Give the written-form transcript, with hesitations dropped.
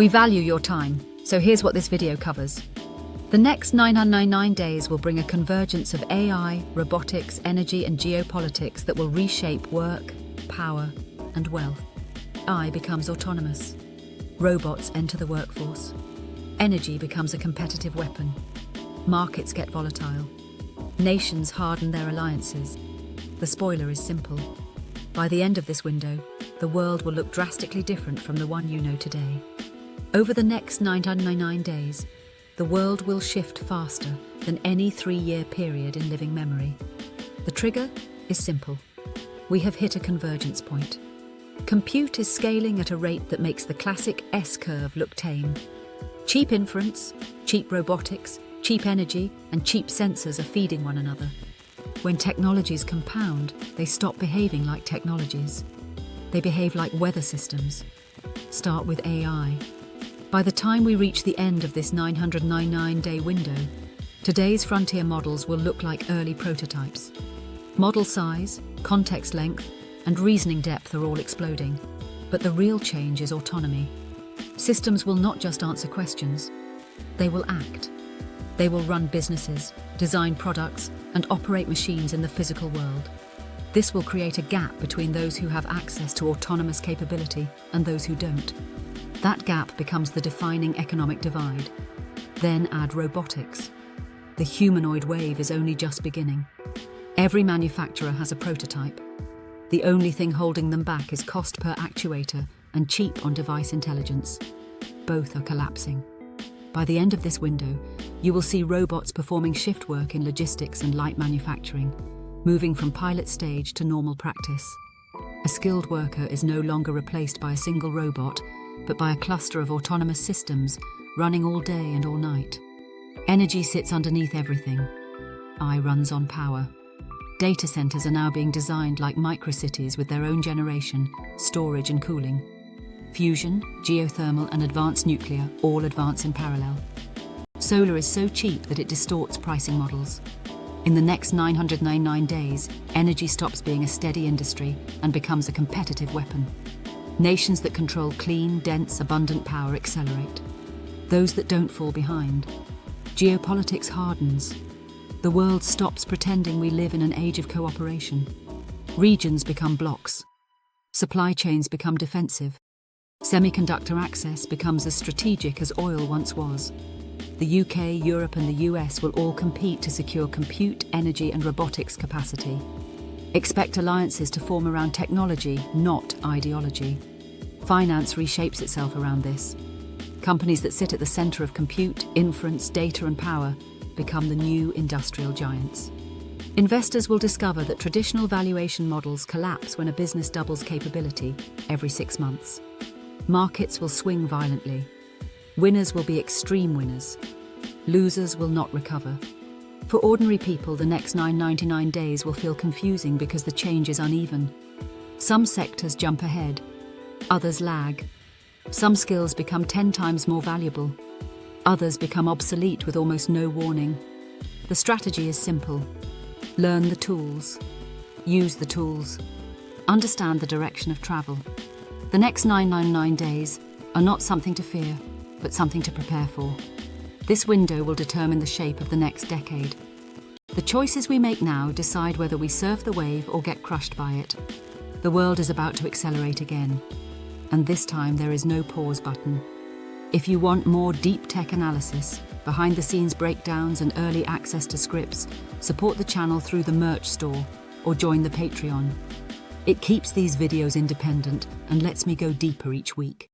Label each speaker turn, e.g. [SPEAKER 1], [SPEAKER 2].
[SPEAKER 1] We value your time, so here's what this video covers. The next 999 days will bring a convergence of AI, robotics, energy, and geopolitics that will reshape work, power, and wealth. AI becomes autonomous. Robots enter the workforce. Energy becomes a competitive weapon. Markets get volatile. Nations harden their alliances. The spoiler is simple. By the end of this window, the world will look drastically different from the one you know today. Over the next 999 days, the world will shift faster than any 3-year period in living memory. The trigger is simple. We have hit a convergence point. Compute is scaling at a rate that makes the classic S-curve look tame. Cheap inference, cheap robotics, cheap energy, and cheap sensors are feeding one another. When technologies compound, they stop behaving like technologies. They behave like weather systems. Start with AI. By the time we reach the end of this 999-day window, today's frontier models will look like early prototypes. Model size, context length, and reasoning depth are all exploding. But the real change is autonomy. Systems will not just answer questions, they will act. They will run businesses, design products, and operate machines in the physical world. This will create a gap between those who have access to autonomous capability and those who don't. That gap becomes the defining economic divide. Then add robotics. The humanoid wave is only just beginning. Every manufacturer has a prototype. The only thing holding them back is cost per actuator and cheap on-device intelligence. Both are collapsing. By the end of this window, you will see robots performing shift work in logistics and light manufacturing, moving from pilot stage to normal practice. A skilled worker is no longer replaced by a single robot, but by a cluster of autonomous systems running all day and all night. Energy sits underneath everything. AI runs on power. Data centers are now being designed like microcities with their own generation, storage and cooling. Fusion, geothermal and advanced nuclear all advance in parallel. Solar is so cheap that it distorts pricing models. In the next 999 days, energy stops being a steady industry and becomes a competitive weapon. Nations that control clean, dense, abundant power accelerate. Those that don't fall behind. Geopolitics hardens. The world stops pretending we live in an age of cooperation. Regions become blocks. Supply chains become defensive. Semiconductor access becomes as strategic as oil once was. The UK, Europe, and the US will all compete to secure compute, energy, and robotics capacity. Expect alliances to form around technology, not ideology. Finance reshapes itself around this. Companies that sit at the center of compute, inference, data, and power become the new industrial giants. Investors will discover that traditional valuation models collapse when a business doubles capability every 6 months. Markets will swing violently. Winners will be extreme winners. Losers will not recover. For ordinary people, the next 999 days will feel confusing because the change is uneven. Some sectors jump ahead. Others lag. Some skills become 10 times more valuable. Others become obsolete with almost no warning. The strategy is simple. Learn the tools. Use the tools. Understand the direction of travel. The next 999 days are not something to fear, but something to prepare for. This window will determine the shape of the next decade. The choices we make now decide whether we surf the wave or get crushed by it. The world is about to accelerate again, and this time there is no pause button. If you want more deep tech analysis, behind-the-scenes breakdowns and early access to scripts, support the channel through the merch store or join the Patreon. It keeps these videos independent and lets me go deeper each week.